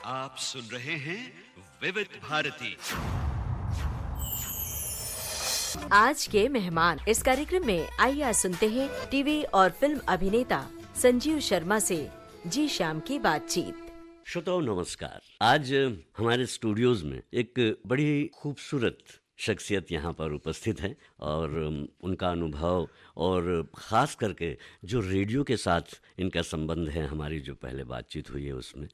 आप सुन रहे हैं विविध भारती। आज के मेहमान इस कार्यक्रम में आइए सुनते हैं टीवी और फिल्म अभिनेता संजीव शर्मा से जी शाम की बातचीत। श्रोताओं नमस्कार। आज हमारे स्टूडियोज में एक बड़ी खूबसूरत शख्सियत यहाँ पर उपस्थित है और उनका अनुभव और ख़ास करके जो रेडियो के साथ इनका संबंध है, हमारी जो पहले बातचीत हुई है उसमें,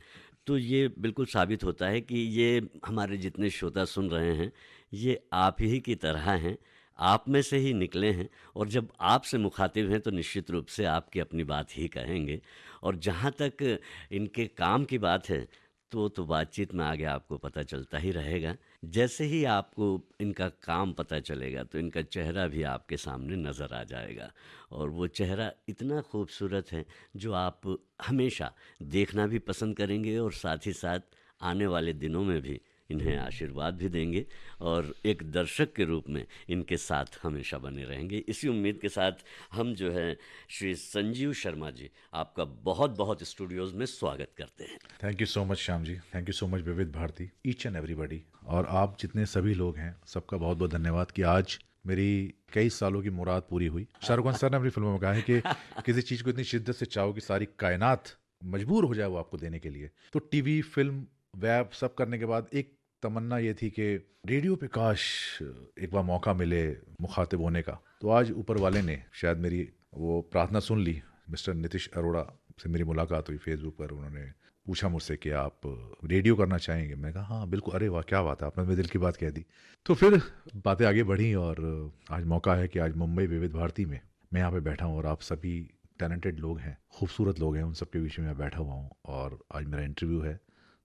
तो ये बिल्कुल साबित होता है कि ये हमारे जितने श्रोता सुन रहे हैं ये आप ही की तरह हैं, आप में से ही निकले हैं और जब आपसे मुखातिब हैं तो निश्चित रूप से आपकी अपनी बात ही कहेंगे। और जहाँ तक इनके काम की बात है तो बातचीत में आगे आपको पता चलता ही रहेगा। जैसे ही आपको इनका काम पता चलेगा तो इनका चेहरा भी आपके सामने नज़र आ जाएगा और वो चेहरा इतना खूबसूरत है जो आप हमेशा देखना भी पसंद करेंगे और साथ ही साथ आने वाले दिनों में भी इन्हें आशीर्वाद भी देंगे और एक दर्शक के रूप में इनके साथ हमेशा बने रहेंगे। इसी उम्मीद के साथ हम जो है श्री संजीव शर्मा जी, आपका बहुत बहुत स्टूडियोज़ में स्वागत करते हैं। Thank you so much Shyam ji, thank you so much Vividh Bharati, each and everybody, और आप जितने सभी लोग हैं सबका बहुत बहुत धन्यवाद कि आज मेरी कई सालों की मुराद पूरी हुई। शाहरुख खान सर ने अपनी फिल्मों में कहा है कि किसी चीज़ को इतनी शिद्दत से चाहो कि सारी कायनात मजबूर हो जाए वो आपको देने के लिए। तो टीवी, फिल्म, वेब सब करने के बाद एक तमन्ना ये थी कि रेडियो पे काश एक बार मौका मिले मुखातिब होने का। तो आज ऊपर वाले ने शायद मेरी वो प्रार्थना सुन ली। मिस्टर नीतीश अरोड़ा से मेरी मुलाकात हुई फेसबुक पर, उन्होंने पूछा मुझसे कि आप रेडियो करना चाहेंगे। मैं कहा हाँ बिल्कुल, अरे वाह क्या बात है, आपने मेरे दिल की बात कह दी। तो फिर बातें आगे बढ़ी और आज मौका है कि आज मुंबई विविध भारती में मैं यहाँ पे बैठा हूँ और आप सभी टैलेंटेड लोग हैं, खूबसूरत लोग हैं, उन सबके बीच में मैं बैठा हुआ हूँ और आज मेरा इंटरव्यू है।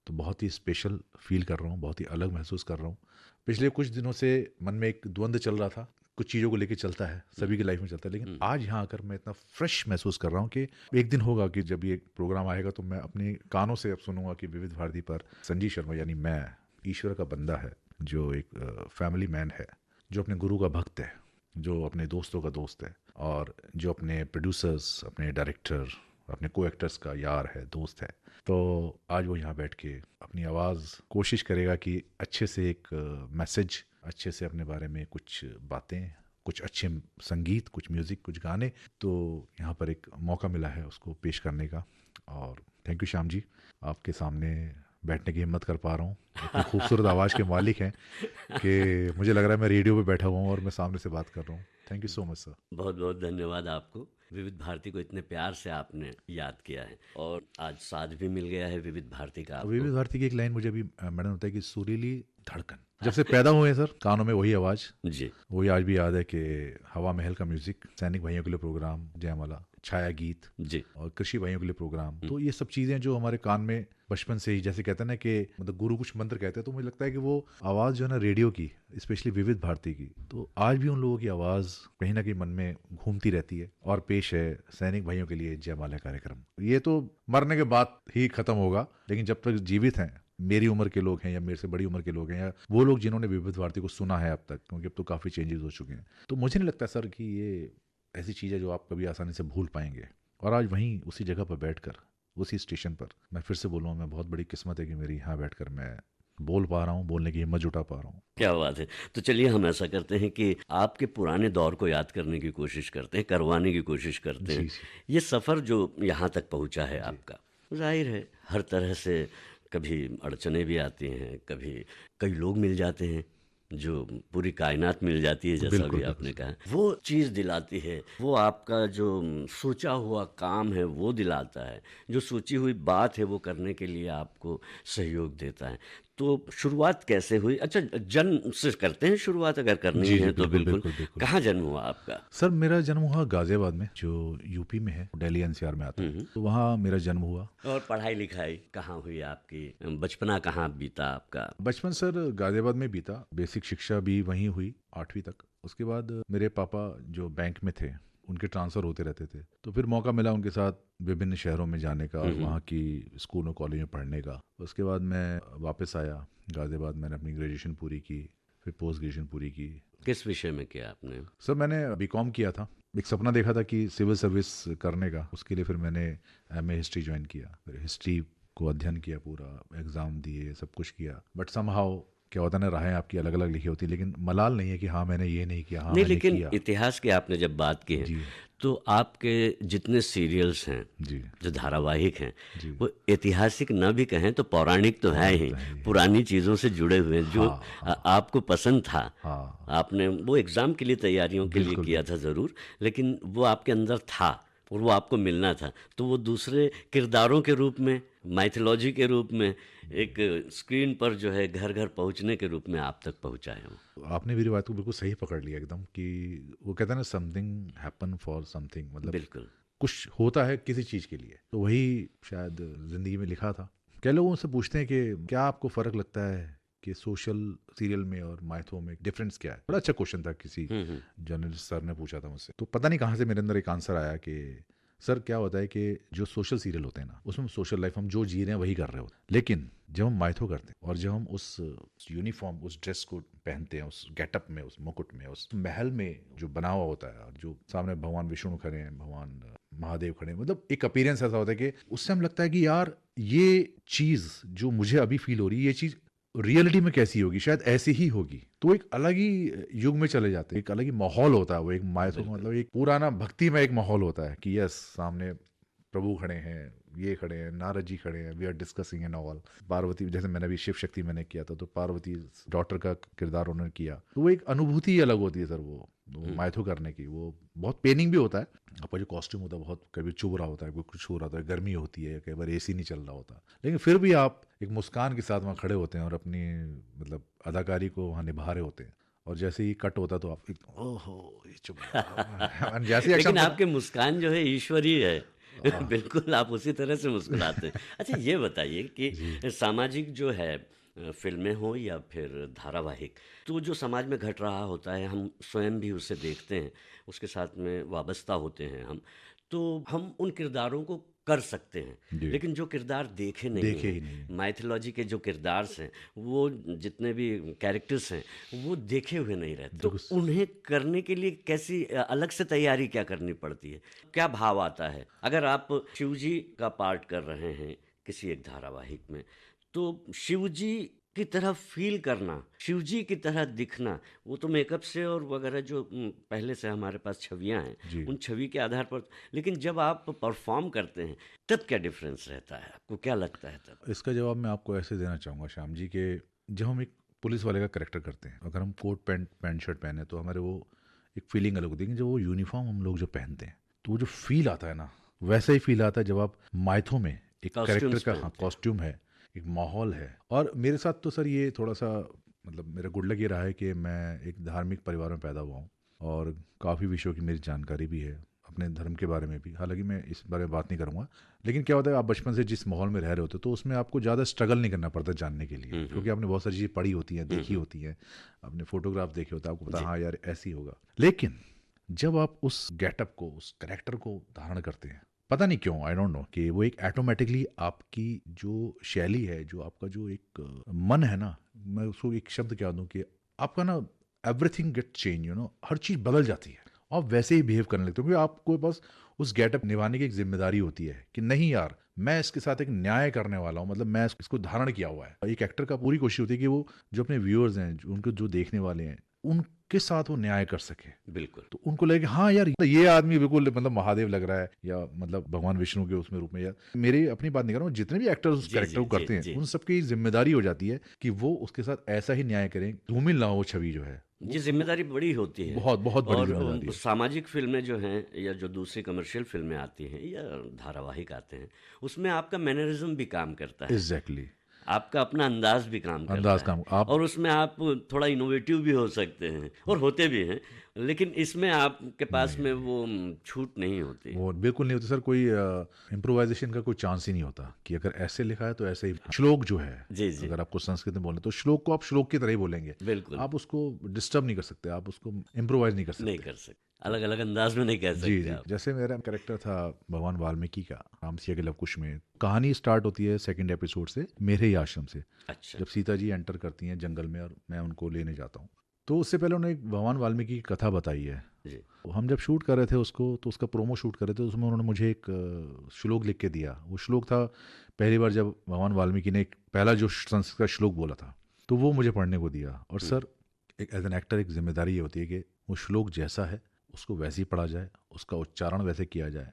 तो बहुत ही स्पेशल फील कर रहा हूँ, बहुत ही अलग महसूस कर रहा हूँ। पिछले कुछ दिनों से मन में एक द्वंद्व चल रहा था, कुछ चीज़ों को लेके चलता है, सभी की लाइफ में चलता है, लेकिन आज यहाँ आकर मैं इतना फ्रेश महसूस कर रहा हूँ कि एक दिन होगा कि जब ये प्रोग्राम आएगा तो मैं अपने कानों से अब सुनूंगा कि विविध भारती पर संजीव शर्मा यानी मैं, ईश्वर का बंदा है, जो एक फैमिली मैन है, जो अपने गुरु का भक्त है, जो अपने दोस्तों का दोस्त है और जो अपने प्रोड्यूसर्स, अपने डायरेक्टर, अपने को एक्टर्स का यार है, दोस्त है। तो आज वो यहाँ बैठ के अपनी आवाज़ कोशिश करेगा कि अच्छे से एक मैसेज, अच्छे से अपने बारे में कुछ बातें, कुछ अच्छे संगीत, कुछ म्यूज़िक, कुछ गाने। तो यहाँ पर एक मौका मिला है उसको पेश करने का और थैंक यू श्याम जी, आपके सामने बैठने की हिम्मत कर पा रहा हूँ। इतनी खूबसूरत आवाज़ के मालिक हैं कि मुझे लग रहा है मैं रेडियो पे बैठा हुआ हूँ और मैं सामने से बात कर रहा हूँ। Thank you so much sir. बहुत बहुत धन्यवाद आपको। विविध भारती को इतने प्यार से आपने याद किया है और आज साथ भी मिल गया है विविध भारती का आपको। विविध भारती की एक लाइन मुझे अभी मैडम होता है कि सुरीली धड़कन, जब से पैदा हुए हैं सर कानों में वही आवाज़ जी, वही आज भी याद है कि हवा महल का म्यूजिक, सैनिक भाइयों के लिए प्रोग्राम जयमाला, छाया गीत जी, और कृषि भाइयों के लिए प्रोग्राम। तो ये सब चीज़ें जो हमारे कान में बचपन से ही, जैसे कहते हैं ना कि मतलब गुरु कुछ मंत्र कहते हैं, तो मुझे लगता है कि वो आवाज़ जो है ना रेडियो की, स्पेशली विविध भारती की, तो आज भी उन लोगों की आवाज़ कहीं ना कहीं मन में घूमती रहती है। और पेश है सैनिक भाइयों के लिए जयमाला कार्यक्रम। ये तो मरने के बाद ही खत्म होगा, लेकिन जब तक जीवित हैं, मेरी उम्र के लोग हैं या मेरे से बड़ी उम्र के लोग हैं या वो लोग जिन्होंने विविध भारती को सुना है अब तक, क्योंकि अब तो काफ़ी चेंजेस हो चुके हैं, तो मुझे नहीं लगता सर कि ये ऐसी चीज़ है जो आप कभी आसानी से भूल पाएंगे। और आज वहीं उसी जगह पर बैठकर, उसी स्टेशन पर, मैं फिर से बोलूँ, मैं बहुत बड़ी किस्मत है कि मेरी यहाँ बैठकर मैं बोल पा रहा हूँ, बोलने की हिम्मत जुटा पा रहा हूँ। क्या बात है। तो चलिए हम ऐसा करते हैं कि आपके पुराने दौर को याद करने की कोशिश करते हैं, करवाने की कोशिश करते हैं। ये सफ़र जो यहाँ तक पहुँचा है आपका, जाहिर है हर तरह से कभी अड़चने भी आती हैं, कभी कई लोग मिल जाते हैं, जो पूरी कायनात मिल जाती है, जैसा भी आपने कहा, वो चीज़ दिलाती है, वो आपका जो सोचा हुआ काम है वो दिलाता है, जो सोची हुई बात है वो करने के लिए आपको सहयोग देता है। तो शुरुआत कैसे हुई? अच्छा, जन्म से करते हैं शुरुआत, अगर करनी जी है जी तो बिल्कुल बिल्कुल। बिल्कुल बिल्कुल। कहाँ जन्म हुआ आपका? सर मेरा जन्म हुआ गाजियाबाद में, जो यूपी में है, दिल्ली एनसीआर में आता है, तो वहाँ मेरा जन्म हुआ। और पढ़ाई लिखाई कहाँ हुई आपकी? बचपना कहाँ बीता आपका? बचपन सर गाजियाबाद में बीता, बेसिक शिक्षा भी वहीं हुई 8वीं तक। उसके बाद मेरे पापा जो बैंक में थे, उनके ट्रांसफ़र होते रहते थे, तो फिर मौका मिला उनके साथ विभिन्न शहरों में जाने का और वहाँ की स्कूल और कॉलेज में पढ़ने का। उसके बाद मैं वापस आया गाजियाबाद, मैंने अपनी ग्रेजुएशन पूरी की, फिर पोस्ट ग्रेजुएशन पूरी की। किस विषय में किया आपने? सर मैंने बीकॉम किया था, एक सपना देखा था कि सिविल सर्विस करने का, उसके लिए फिर मैंने एमए हिस्ट्री ज्वाइन किया, फिर हिस्ट्री को अध्ययन किया, पूरा एग्ज़ाम दिए, सब कुछ किया, बट समहाउ क्या होता है ना, राहें आपकी अलग अलग लिखी होती है, लेकिन मलाल नहीं है कि हाँ मैंने ये नहीं किया, हाँ नहीं, मैंने लेकिन किया। इतिहास की आपने जब बात की है जी तो आपके जितने सीरियल्स हैं, जी जो धारावाहिक हैं, जी। वो ऐतिहासिक न भी कहें तो पौराणिक तो है ही, पुरानी चीज़ों से जुड़े हुए हैं, जो आपको पसंद था। हाँ आपने वो एग्ज़ाम के लिए, तैयारियों के लिए बिल्कुल किया था ज़रूर, लेकिन वो आपके अंदर था और वो आपको मिलना था, तो वो दूसरे किरदारों के रूप में, माइथोलॉजी के रूप में, एक स्क्रीन पर जो है घर घर पहुंचने के रूप में आप तक पहुंचाए हूँ। आपने मेरी बात को बिल्कुल सही पकड़ लिया एकदम, कि वो कहते हैं ना समथिंग हैपन फॉर समथिंग, मतलब बिल्कुल। कुछ होता है किसी चीज़ के लिए, तो वही शायद ज़िंदगी में लिखा था। कई लोग उनसे पूछते हैं कि क्या आपको फ़र्क लगता है कि सोशल सीरियल में और माइथो में डिफरेंस क्या है। बड़ा अच्छा क्वेश्चन था, किसी जर्नलिस्ट सर ने पूछा था मुझसे, तो पता नहीं कहाँ से मेरे अंदर एक आंसर आया कि सर क्या होता है कि जो सोशल सीरियल होते हैं ना, उसमें सोशल लाइफ हम जो जी रहे हैं वही कर रहे होते हैं, लेकिन जब हम माइथो करते हैं और जब हम उस यूनिफॉर्म, उस ड्रेस को पहनते हैं, उस गेटअप में, उस मुकुट में, उस महल में जो बना हुआ होता है, और जो सामने भगवान विष्णु खड़े हैं, भगवान महादेव खड़े हैं, मतलब एक अपीयरेंस ऐसा होता है कि उससे हम लगता है कि यार ये चीज़ जो मुझे अभी फील हो रही है, ये चीज़ रियलिटी में कैसी होगी, शायद ऐसी ही होगी। तो एक अलग ही युग में चले जाते हैं, एक अलग ही माहौल होता है वो, एक माइथो का मतलब एक पुराना भक्ति में एक माहौल होता है कि यस, सामने प्रभु खड़े हैं, ये खड़े हैं, नारद जी खड़े हैं, we are discussing and all. Parvati, जैसे मैंने अभी शिव शक्ति मैंने किया था, तो पार्वती डॉटर का किरदार उन्होंने किया, तो वो एक अनुभूति ही अलग होती है सर, वो माइथो करने की। वो बहुत पेनिंग भी होता है, आपका जो कॉस्ट्यूम होता है बहुत कभी चुभ रहा होता है, कोई कुछ हो रहा है, गर्मी होती है, कई बार एसी नहीं चल रहा होता, लेकिन फिर भी आप एक मुस्कान के साथ वहाँ खड़े होते हैं और अपनी मतलब अदाकारी को वहाँ निभा रहे होते हैं, और जैसे ही कट होता तो आप ओहो ये चुभ रहा जैसे लेकिन आपके मुस्कान जो है ईश्वरीय है। बिल्कुल आप उसी तरह से मुस्कुराते हैं। अच्छा ये बताइए कि सामाजिक जो है, फिल्में हो या फिर धारावाहिक, तो जो समाज में घट रहा होता है हम स्वयं भी उसे देखते हैं, उसके साथ में वाबस्ता होते हैं हम, तो हम उन किरदारों को कर सकते हैं, लेकिन जो किरदार देखे नहीं हैं, माइथोलॉजी के जो किरदार हैं, वो जितने भी कैरेक्टर्स हैं वो देखे हुए नहीं रहते, तो उन्हें करने के लिए कैसी अलग से तैयारी क्या करनी पड़ती है, क्या भाव आता है? अगर आप शिवजी का पार्ट कर रहे हैं किसी एक धारावाहिक में, तो शिवजी की तरह फील करना, शिवजी की तरह दिखना, वो तो मेकअप से और वगैरह जो पहले से हमारे पास छवियां हैं, उन छवि के आधार पर, लेकिन जब आप परफॉर्म करते हैं तब क्या डिफरेंस रहता है, आपको क्या लगता है तब? इसका जवाब मैं आपको ऐसे देना चाहूँगा श्याम जी, कि जब हम एक पुलिस वाले का करेक्टर करते हैं, अगर हम कोट पैंट शर्ट पहने तो हमारे वो एक फीलिंग अलग होती है, जब वो यूनिफॉर्म हम लोग जो पहनते हैं तो वो जो फील आता है ना, वैसा ही फील आता है जब आप माइथो में एक करेक्टर का कॉस्ट्यूम है, एक माहौल है। और मेरे साथ तो सर ये थोड़ा सा मतलब मेरा गुड लक ये रहा है कि मैं एक धार्मिक परिवार में पैदा हुआ हूँ और काफ़ी विषयों की मेरी जानकारी भी है, अपने धर्म के बारे में भी। हालांकि मैं इस बारे में बात नहीं करूँगा, लेकिन क्या होता है आप बचपन से जिस माहौल में रह रहे होते तो उसमें आपको ज़्यादा स्ट्रगल नहीं करना पड़ता जानने के लिए, क्योंकि आपने बहुत सारी चीज़ें पढ़ी होती हैं, देखी होती हैं, आपने फोटोग्राफ देखे होता है, आपको पता हाँ यार ऐसी होगा। लेकिन जब आप उस गेटअप को, उस करेक्टर को धारण करते हैं, पता नहीं क्यों, आई डोंट नो, कि वो एक ऑटोमेटिकली आपकी जो शैली है, जो आपका जो एक मन है ना, मैं उसको एक शब्द क्या दूं कि आपका ना everything get change, you know, हर चीज़ बदल जाती है, आप वैसे ही बिहेव करने लगते हो, क्योंकि आपको बस उस गेटअप निभाने की एक जिम्मेदारी होती है कि नहीं यार मैं इसके साथ एक न्याय करने वाला हूँ, मतलब मैं इसको धारण किया हुआ है। एक एक्टर का पूरी कोशिश होती है कि वो जो अपने व्यूअर्स हैं, उनको जो देखने वाले हैं, उनके साथ वो न्याय कर सके। बिल्कुल, तो उनको लगे हाँ यार ये आदमी बिल्कुल मतलब महादेव लग रहा है, या मतलब भगवान विष्णु के उसमें रूप में। यार मेरी अपनी बात नहीं कर रहा हूँ, जितने भी एक्टर्स उस कैरेक्टर को करते हैं उन सबकी जिम्मेदारी हो जाती है कि वो उसके साथ ऐसा ही न्याय करें, धूमिल ना हो छवि जो है। ये जिम्मेदारी बड़ी होती है, बहुत बहुत बड़ी जिम्मेदारी है। सामाजिक फिल्में जो हैं या जो दूसरी कमर्शियल फिल्में आती हैं या धारावाहिक आते हैं, उसमें आपका मैनरिज्म भी काम करता है। एग्जैक्टली, आपका अपना अंदाज भी काम करता है, और उसमें आप थोड़ा इनोवेटिव भी हो सकते हैं और होते भी हैं, लेकिन इसमें आपके पास में वो छूट नहीं होती, वो बिल्कुल नहीं होती सर। कोई इम्प्रोवाइजेशन का कोई चांस ही नहीं होता कि अगर ऐसे लिखा है तो ऐसे ही। श्लोक जो है, अगर आपको संस्कृत में बोलना तो श्लोक को आप श्लोक की तरह ही बोलेंगे, बिल्कुल, आप उसको डिस्टर्ब नहीं कर सकते, आप उसको इम्प्रोवाइज नहीं कर सकते, अलग अलग अंदाज में नहीं कह सकते। जी, जैसे मेरा कैरेक्टर था भगवान वाल्मीकि का रामसिया के लवकुश में, कहानी स्टार्ट होती है सेकंड एपिसोड से, मेरे ही आश्रम से। अच्छा। जब सीता जी एंटर करती हैं जंगल में और मैं उनको लेने जाता हूँ, तो उससे पहले उन्होंने एक भगवान वाल्मीकि की कथा बताई है, जी। हम जब शूट कर रहे थे उसको, तो उसका प्रोमो शूट कर रहे थे, उसमें उन्होंने मुझे एक श्लोक लिख के दिया। वो श्लोक था पहली बार जब भगवान वाल्मीकि ने एक पहला जो संस्कृत का श्लोक बोला था, तो वो मुझे पढ़ने को दिया। और सर एक एज एन एक्टर एक जिम्मेदारी ये होती है कि वो श्लोक जैसा है उसको वैसे ही पढ़ा जाए, उसका उच्चारण वैसे किया जाए।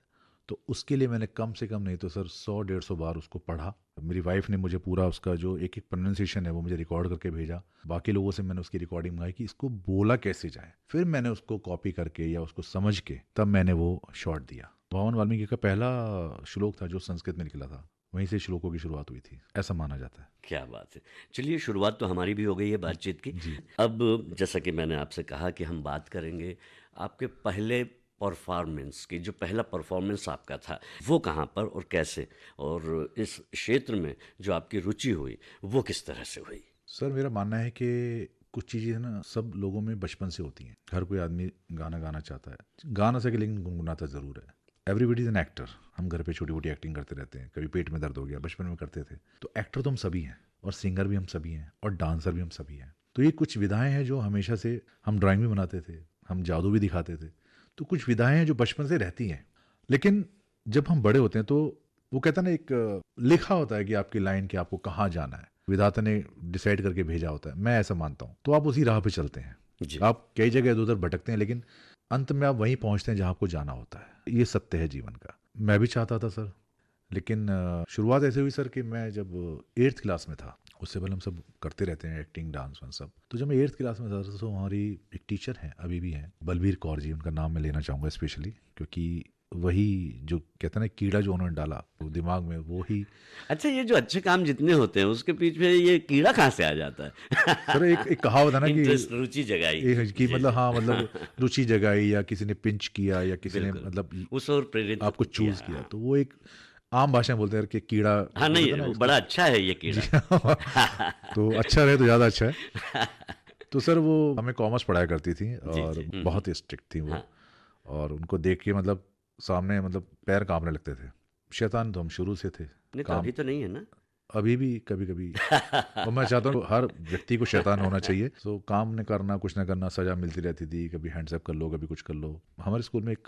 तो उसके लिए मैंने कम से कम नहीं तो सर 100-150 बार उसको पढ़ा। मेरी वाइफ ने मुझे पूरा उसका जो एक एक प्रोनाउंसिएशन है वो मुझे रिकॉर्ड करके भेजा। बाकी लोगों से मैंने उसकी रिकॉर्डिंग मंगाई कि इसको बोला कैसे जाए। फिर मैंने उसको कॉपी करके या उसको समझ के तब मैंने वो शॉट दिया। भगवान वाल्मीकि का पहला श्लोक था जो संस्कृत में निकला था, वहीं से श्लोकों की शुरुआत हुई थी, ऐसा माना जाता है। क्या बात है। चलिए, शुरुआत तो हमारी भी हो गई है बातचीत की। अब जैसा कि मैंने आपसे कहा कि हम बात करेंगे आपके पहले परफॉर्मेंस की। जो पहला परफॉर्मेंस आपका था वो कहाँ पर और कैसे, और इस क्षेत्र में जो आपकी रुचि हुई वो किस तरह से हुई? सर मेरा मानना है कि कुछ चीज़ें ना सब लोगों में बचपन से होती हैं। हर कोई आदमी गाना गाना चाहता है, गा ना सके लेकिन गुनगुनाता ज़रूर है। Everybody is an actor. हम घर पे छोटी मोटी एक्टिंग करते रहते हैं, कभी पेट में दर्द हो गया, बचपन में करते थे। तो एक्टर तो हम सभी हैं, और सिंगर भी हम सभी हैं, और डांसर भी हम सभी हैं। तो ये कुछ विधाएं हैं जो हमेशा से, हम ड्राइंग भी बनाते थे, हम जादू भी दिखाते थे। तो कुछ विधाएं हैं जो बचपन से रहती हैं। लेकिन जब हम बड़े होते हैं तो वो कहता है ना, एक लिखा होता है कि आपकी लाइन कि आपको कहाँ जाना है, विधाता ने डिसाइड करके भेजा होता है। मैं ऐसा मानता हूँ। तो आप उसी राह पे चलते हैं। आप कई जगह इधर उधर भटकते हैं, लेकिन अंत में आप वहीं पहुंचते हैं जहाँ आपको जाना होता है। ये सत्य है जीवन का। मैं भी चाहता था सर, लेकिन शुरुआत ऐसे हुई सर कि मैं जब 8th क्लास में था, उससे पहले हम सब करते रहते हैं एक्टिंग, डांस वांस सब। तो जब मैं 8th क्लास में था तो हमारी एक टीचर हैं, अभी भी हैं, बलबीर कौर जी, उनका नाम मैं लेना चाहूँगा स्पेशली, क्योंकि वही जो कहते हैं ना कीड़ा जो उन्होंने डाला वो दिमाग में, वो ही। अच्छा, ये जो अच्छे काम जितने होते हैं उसके पीछे ये कीड़ा कहाँ से आ जाता है? सर एक कहावत है ना कि रुचि जगाई कि मतलब हाँ, मतलब रुचि जगाई, या किसी ने पिंच किया, या किसी ने मतलब उस और प्रेरित आपको चूज किया। तो वो एक आम भाषा में बोलते हैं कि कीड़ा। हाँ, नहीं, बड़ा अच्छा है ये कीड़ा। तो अच्छा रहे तो ज़्यादा अच्छा है। तो सर वो हमें कॉमर्स पढ़ाया करती थी, और बहुत ही स्ट्रिक्ट थी वो। और उनको देख के मतलब सामने मतलब पैर कांपने लगते थे। शैतान तो हम शुरू से थे। अभी तो नहीं है ना? अभी भी कभी कभी। और मैं चाहता हूँ हर व्यक्ति को शैतान होना चाहिए। तो काम न करना, कुछ ना करना, सजा मिलती रहती थी। कभी हैंड्सअप कर लो, कभी कुछ कर लो। हमारे स्कूल में एक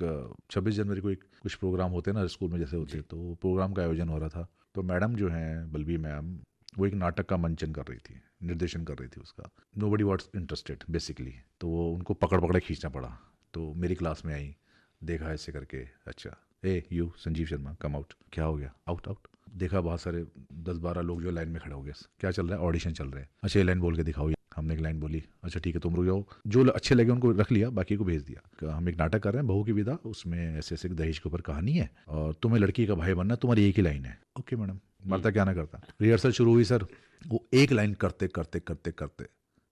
26 जनवरी को एक कुछ प्रोग्राम होते हैं ना स्कूल में जैसे होते, तो प्रोग्राम का आयोजन हो रहा था। तो मैडम जो हैं बलबीर मैम, वो एक नाटक का मंचन कर रही थी, निर्देशन कर रही थी उसका। Nobody was interested basically. तो वो उनको पकड़ पकड़ खींचना पड़ा। तो मेरी क्लास में आई, देखा ऐसे करके, अच्छा ए you Sanjeev Sharma come out. क्या हो गया? Out out. देखा बहुत सारे 10-12 लोग जो लाइन में खड़े हो गए। क्या चल रहा है? ऑडिशन चल रहे हैं। अच्छा ये लाइन बोल के दिखाओ। हमने एक लाइन बोली, अच्छा ठीक है तुम रुक जाओ। जो अच्छे लगे उनको रख लिया, बाकी को भेज दिया। हम एक नाटक कर रहे हैं बहू की विदा, उसमें ऐसे ऐसे दहेज के ऊपर कहानी है, और तुम्हें लड़की का भाई बनना, तुम्हारी एक ही लाइन है। ओके मैडम, मरता क्या ना करता। रिहर्सल शुरू हुई सर, वो एक लाइन करते करते करते करते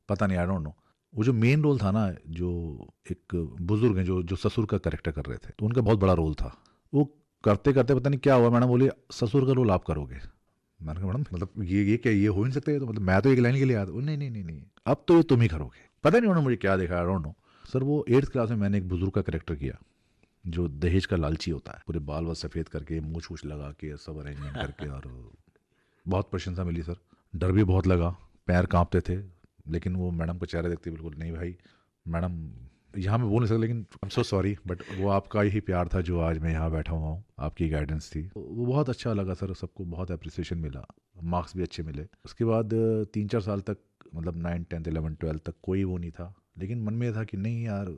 पता नहीं, आई डोंट नो, वो जो मेन रोल था ना, जो एक बुजुर्ग हैं जो ससुर का कैरेक्टर कर रहे थे, तो उनका बहुत बड़ा रोल था। वो करते करते पता नहीं क्या हुआ, मैडम बोली ससुर का रोल आप करोगे। मैंने कहा मैडम मतलब ये क्या, ये हो नहीं सकता। तो मतलब मैं तो एक लाइन के लिए आया था। नहीं नहीं नहीं नहीं, अब तो ये तुम ही करोगे। पता नहीं उन्होंने मुझे क्या देखा, आई डोंट नो सर। वो 8th क्लास में मैंने एक बुजुर्ग का कैरेक्टर किया जो दहेज का लालची होता है, पूरे बाल बाल सफ़ेद करके, मूछ वूछ लगा के, सब अरेंजमेंट करके, और बहुत प्रशंसा मिली सर। डर भी बहुत लगा, पैर कांपते थे, लेकिन वो मैडम को चेहरा देखते बिल्कुल नहीं भाई मैडम, यहाँ मैं बोल नहीं सकता, लेकिन I am so sorry, but वो आपका ही प्यार था जो आज मैं यहाँ बैठा हुआ हूँ, आपकी गाइडेंस थी। वो बहुत अच्छा लगा सर, सबको बहुत अप्रिसिएशन मिला, मार्क्स भी अच्छे मिले। उसके बाद 3-4 साल तक मतलब 9th 10th 11th 12th तक कोई वो नहीं था, लेकिन मन में था कि नहीं यार,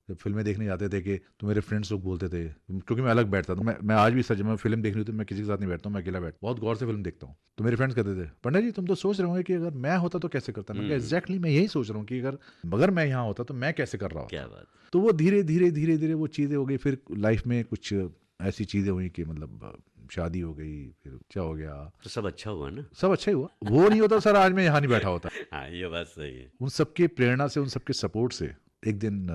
जब फिल्में देखने जाते थे कि तो मेरे फ्रेंड्स लोग बोलते थे, क्योंकि मैं अलग बैठता था, मैं आज भी सच में फिल्म देखनी होती है मैं किसी के साथ नहीं बैठता हूँ, मैं अकेला बैठता, बहुत गौर से फिल्म देखता हूँ। तो मेरे फ्रेंड्स कहते थे, पंडित जी तुम तो सोच रहे होंगे कि अगर मैं होता तो कैसे करता। मैं एग्जैक्टली मैं यही सोच रहा हूँ कि अगर मैं यहाँ होता तो मैं कैसे कर रहा हूँ। क्या बात। तो वो धीरे धीरे धीरे धीरे वो चीज़ें हो गई। फिर लाइफ में कुछ ऐसी चीज़ें हुई कि मतलब शादी हो गई, फिर क्या हो गया, तो सब अच्छा हुआ ना? सब अच्छा ही हुआ। वो नहीं होता सर आज मैं यहाँ नहीं बैठा होता। हाँ, ये बात सही है। उन सबकी प्रेरणा से, उन सबके सपोर्ट से एक दिन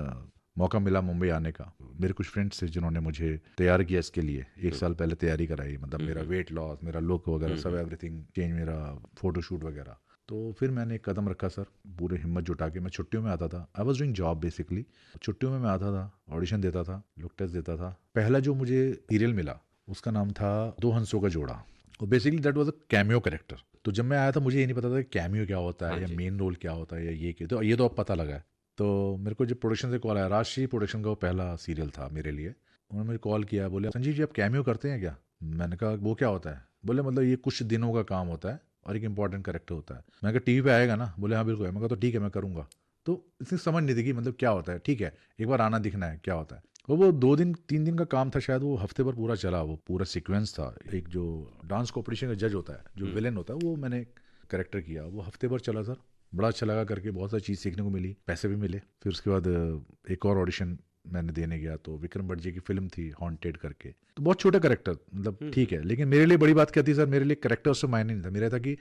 मौका मिला मुंबई आने का। मेरे कुछ फ्रेंड्स थे जिन्होंने मुझे तैयार किया इसके लिए, 1 साल पहले तैयारी कराई, मतलब मेरा वेट लॉस, मेरा लुक वगैरह सब एवरीथिंग चेंज, मेरा फोटोशूट वगैरह। तो फिर मैंने एक कदम रखा सर, पूरे हिम्मत जुटा के। मैं छुट्टियों में आता था, I was doing job basically. छुट्टियों में मैं आता था, ऑडिशन देता था, लुक टेस्ट देता था। पहला जो मुझे सीरियल मिला उसका नाम था दो हंसों का जोड़ा, और basically that was a cameo character. तो जब मैं आया था मुझे ये नहीं पता था कि कैमियो क्या होता है या मेन रोल क्या होता है या ये क्या, तो ये तो अब पता लगा है। तो मेरे को जब प्रोडक्शन से कॉल आया, राजश्री प्रोडक्शन का वो पहला सीरियल था मेरे लिए, उन्होंने मुझे कॉल किया, बोले संजीव जी आप कैमियो करते हैं क्या? मैंने कहा वो क्या होता है? बोले मतलब ये कुछ दिनों का काम होता है और एक इंपॉर्टेंट कैरेक्टर होता है। मैंने कहा टीवी पे आएगा ना? बोले हाँ बिल्कुल। मैं कहा तो ठीक है मैं करूँगा। तो इतनी समझ नहीं थी कि मतलब क्या होता है, ठीक है एक बार आना दिखना है क्या होता है। वो 2 दिन 3 दिन का काम था शायद, वो हफ्ते भर पूरा चला, वो पूरा सीक्वेंस था। एक जो डांस कॉम्पिटिशन का जज होता है, जो विलेन होता है, वो मैंने कैरेक्टर किया। वो हफ्ते भर चला सर, बड़ा अच्छा लगा करके, बहुत सारी चीज़ सीखने को मिली, पैसे भी मिले। फिर उसके बाद एक और ऑडिशन मैंने देने गया, तो विक्रम भट्ट जी की फिल्म थी हॉन्टेड करके, तो बहुत छोटा कैरेक्टर, मतलब ठीक है, लेकिन मेरे लिए बड़ी बात क्या थी सर, मेरे लिए कैरेक्टर उससे मायने नहीं था। मेरा था कि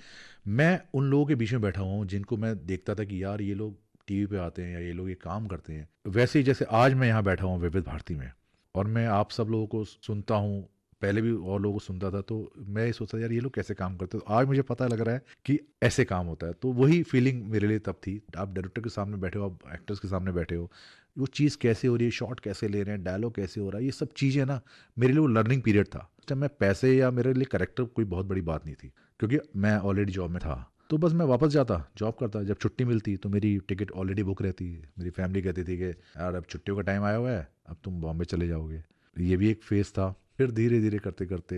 मैं उन लोगों के बीच में बैठा हुआ हूँ जिनको मैं देखता था कि यार ये लोग टीवी पे आते हैं या ये लोग ये काम करते हैं। वैसे ही जैसे आज मैं यहाँ बैठा हूँ विविध भारती में और मैं आप सब लोगों को सुनता हूँ, पहले भी और लोगों को सुनता था, तो मैं ये सोचता यार ये लोग कैसे काम करते हैं। तो आज मुझे पता लग रहा है कि ऐसे काम होता है। तो वही फीलिंग मेरे लिए तब थी। आप डायरेक्टर के सामने बैठे हो, आप एक्टर्स के सामने बैठे हो, वो चीज़ कैसे हो रही है, शॉट कैसे ले रहे हैं, डायलॉग कैसे हो रहा है, ये सब चीज़ें ना मेरे लिए वो लर्निंग पीरियड था। जब मैं पैसे या मेरे लिए कैरेक्टर कोई बहुत बड़ी बात नहीं थी, क्योंकि मैं ऑलरेडी जॉब में था। तो बस मैं वापस जाता, जॉब करता, जब छुट्टी मिलती तो मेरी टिकट ऑलरेडी बुक रहती। मेरी फैमिली कहती थी कि यार अब छुट्टियों का टाइम आया हुआ है, अब तुम बॉम्बे चले जाओगे। ये भी एक फेज़ था। फिर धीरे धीरे करते करते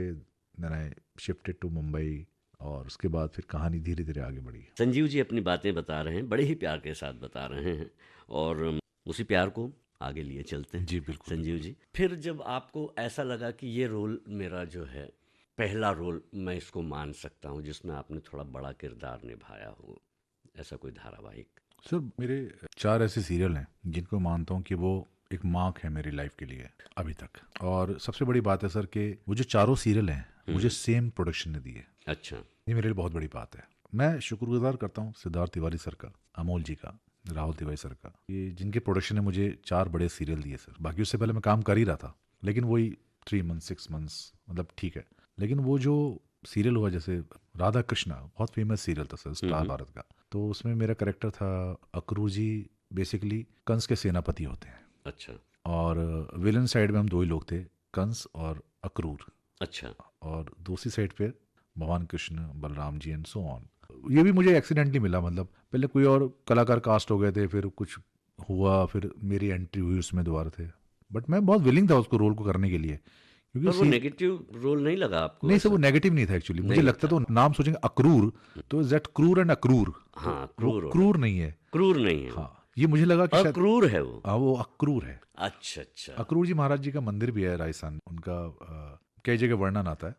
मैंने शिफ्टेड टू मुंबई और उसके बाद फिर कहानी धीरे धीरे आगे बढ़ी। संजीव जी अपनी बातें बता रहे हैं, बड़े ही प्यार के साथ बता रहे हैं और उसी प्यार को आगे लिए चलते हैं। जी बिल्कुल। संजीव जी, फिर जब आपको ऐसा लगा कि ये रोल मेरा जो है पहला रोल, मैं इसको मान सकता हूँ जिसमें आपने थोड़ा बड़ा किरदार निभाया हो, ऐसा कोई धारावाहिक? सर मेरे 4 ऐसे सीरियल हैं जिनको मानता हूँ कि वो एक मार्क है मेरी लाइफ के लिए अभी तक। और सबसे बड़ी बात है सर कि वो जो 4 सीरियल हैं मुझे सेम प्रोडक्शन ने दिए। अच्छा। ये मेरे लिए बहुत बड़ी बात है। मैं शुक्रगुजार करता हूँ सिद्धार्थ तिवारी सर का, अमोल जी का, राहुल तिवारी सर का, ये जिनके प्रोडक्शन ने मुझे 4 बड़े सीरियल दिए सर। बाकी उससे पहले मैं काम कर ही रहा था, लेकिन वही 3 मंथ 6 मंथ्स मतलब ठीक है। लेकिन वो जो सीरियल हुआ जैसे राधा कृष्णा, बहुत फेमस सीरियल था सर, स्टार भारत का, तो उसमें मेरा कैरेक्टर था अक्रूर जी। बेसिकली कंस के सेनापति होते हैं। अच्छा। और विलन साइड में हम 2 ही लोग थे, कंस और अक्रूर। अच्छा। और दूसरी साइड पे भगवान Krishna, Balram ji and so on. ये भी मुझे एक्सीडेंटली मिला, मतलब पहले कोई और कलाकार कास्ट हो गए थे, फिर कुछ हुआ, फिर मेरी एंट्री हुई उसमें दोबारा थे। बट मैं बहुत विलिंग था उसको रोल को करने के लिए, क्योंकि पर वो नेगेटिव रोल नहीं लगा आपको? नहीं सर, वो नेगेटिव नहीं था एक्चुअली। मुझे लगता तो नाम सोचेंगे अक्रूर, तो दैट क्रूर एंड अक्रूर। हाँ, क्रूर नहीं है। क्रूर नहीं है। हाँ, ये मुझे लगा कि शायद अक्रूर है वो। हाँ वो अक्रूर है। अच्छा अच्छा। अक्रूर जी महाराज जी का मंदिर भी है राजस्थान, उनका कई जगह वर्णन आता है।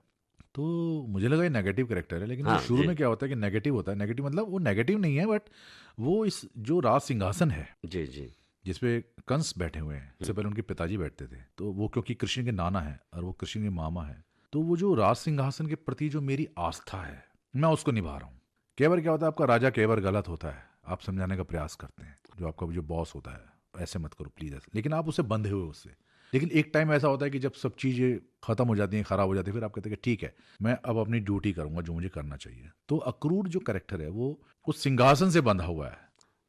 तो मुझे लगा ये नेगेटिव कैरेक्टर है, लेकिन हाँ, शुरू जी। में क्या होता है कि नेगेटिव होता है। नेगेटिव मतलब वो नेगेटिव नहीं है, बट वो इस जो राज सिंहासन है जी जी। जिसपे कंस बैठे हुए हैं, इससे पहले उनके पिताजी बैठते थे, तो वो क्योंकि कृष्ण के नाना है और वो कृष्ण के मामा है, तो वो जो राज सिंहासन के प्रति जो मेरी आस्था है मैं उसको निभा रहा हूँ। कई बार क्या होता है, आपका राजा कई बार गलत होता है, आप समझाने का प्रयास करते हैं, जो आपका जो बॉस होता है ऐसे मत करो प्लीज ऐसे, लेकिन आप उससे बंधे हुए उससे। लेकिन एक टाइम ऐसा होता है कि जब सब चीज़ें खत्म हो जाती हैं, खराब हो जाती है, फिर आप कहते हैं कि ठीक है मैं अब अपनी ड्यूटी करूंगा जो मुझे करना चाहिए। तो अक्रूर जो कैरेक्टर है वो उस सिंहासन से बंधा हुआ है,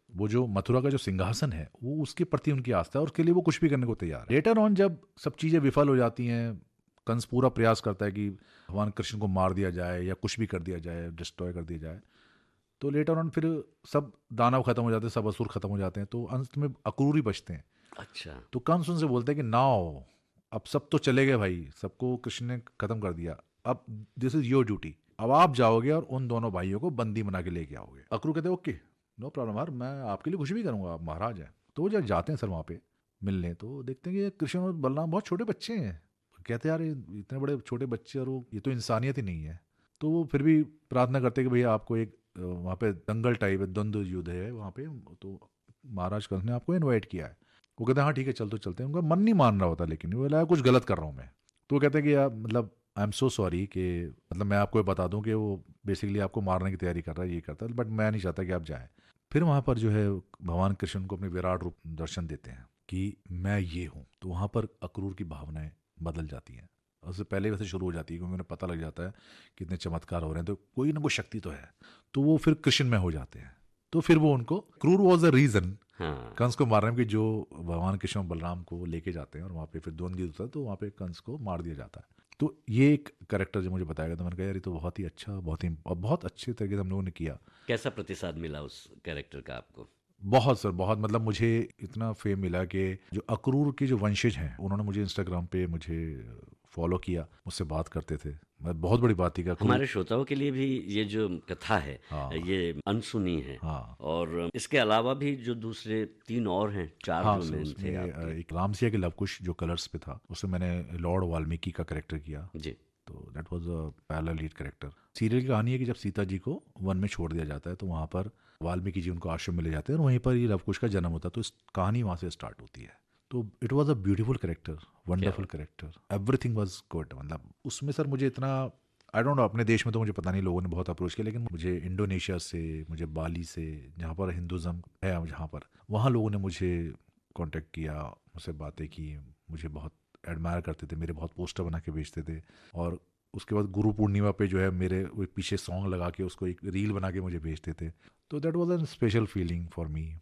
वो जो मथुरा का जो सिंहासन है वो उसके प्रति उनकी आस्था है और उसके लिए वो कुछ भी करने को तैयार है। लेटर ऑन जब सब चीज़ें विफल हो जाती हैं, कंस पूरा प्रयास करता है कि भगवान कृष्ण को मार दिया जाए या कुछ भी कर दिया जाए, डिस्ट्रॉय कर दिया जाए, तो लेटर ऑन फिर सब दानव खत्म हो जाते हैं, सब असुर खत्म हो जाते हैं, तो अंत में अक्रूर ही बचते हैं। अच्छा। तो कंस उनसे बोलते हैं कि नाउ अब सब तो चले गए भाई, सबको कृष्ण ने खत्म कर दिया, अब दिस इज योर ड्यूटी, अब आप जाओगे और उन दोनों भाइयों को बंदी बना के लेके आओगे। अक्रूर कहते हैं ओके नो प्रॉब्लम यार, मैं आपके लिए कुछ भी करूंगा, आप महाराज हैं। तो वो जब जाते हैं सर वहाँ पे मिलने, तो देखते हैं कि कृष्ण और बलराम बहुत छोटे बच्चे हैं। कहते हैं यार ये इतने बड़े छोटे बच्चे और ये तो इंसानियत ही नहीं है। तो वो फिर भी प्रार्थना करते हैं कि भैया आपको एक वहाँ पे दंगल टाइप है, द्वंद्व युद्ध है वहाँ पे, तो महाराज कंस ने आपको इन्वाइट किया है। वो कहते हैं हाँ ठीक है चल तो चलते हैं। उनका मन नहीं मान रहा होता, लेकिन वो लगा कुछ गलत कर रहा हूँ मैं। तो वो कहते हैं कि यार मतलब आई एम सो सॉरी कि मतलब मैं आपको बता दूं कि वो बेसिकली आपको मारने की तैयारी कर रहा है, ये करता है, बट मैं नहीं चाहता कि आप जाएं। फिर वहाँ पर जो है भगवान कृष्ण को अपने विराट रूप दर्शन देते हैं कि मैं ये हूँ, तो वहाँ पर अक्रूर की भावनाएं बदल जाती हैं। उससे पहले वैसे शुरू हो जाती है, क्योंकि उन्हें पता लग जाता है कि इतने चमत्कार हो रहे हैं तो कोई ना कोई शक्ति तो है, तो वो फिर कृष्ण में हो जाते हैं। तो फिर वो उनको क्रूर वॉज द रीजन कंस को मारने में, कि जो भगवान कृष्ण और बलराम को लेके जाते हैं और वहाँ पे फिर द्वंद्व युद्ध होता है, तो वहाँ पे कंस को मार दिया जाता है। तो ये एक कैरेक्टर जो मुझे बताया गया, तो मैंने कहा यार ये तो बहुत ही अच्छा, बहुत अच्छे तरीके से हम लोगों ने किया। कैसा प्रतिसाद मिला उस कैरेक्टर का आपको? बहुत सर, बहुत, मतलब मुझे इतना फेम मिला कि जो अक्रूर के जो वंशज हैं उन्होंने मुझे इंस्टाग्राम पे मुझे फॉलो किया, मुझसे बात करते थे। मैं बहुत बड़ी बात थी कि अक्रूर। हमारे श्रोताओं के लिए भी ये जो कथा है हाँ। ये अनसुनी है। हाँ। और इसके अलावा भी जो दूसरे 3 और हैं, 4 हाँ जो सर, मेन थे उसमें आपके। एक रामसिया के लवकुश जो कलर्स पे था, उसमें मैंने लॉर्ड वाल्मीकि का करेक्टर किया। जी। तो that was a parallel lead character. Serial की कहानी है कि जब सीता जी को वन में छोड़ दिया जाता है तो वहाँ पर वाल्मीकि जी उनको आश्रम में ले जाते हैं और वहीं पर ये लवकुश का जन्म होता है। तो इस कहानी वहाँ से स्टार्ट होती है। तो it was a beautiful character, wonderful character, everything was good. मतलब उसमें सर मुझे इतना, आई डोंट नो, अपने देश में तो मुझे पता नहीं, लोगों ने बहुत अप्रोच किया, लेकिन मुझे इंडोनेशिया से, मुझे बाली से, जहाँ पर हिंदुज़म है जहाँ पर, वहाँ लोगों ने मुझे कांटेक्ट किया, मुझसे बातें की, मुझे बहुत एडमायर करते थे, मेरे बहुत पोस्टर बना के भेजते थे। और उसके बाद गुरु पूर्णिमा पे जो है मेरे वो पीछे सॉन्ग लगा के उसको एक रील बना के मुझे भेजते थे। तो that was an special feeling for me.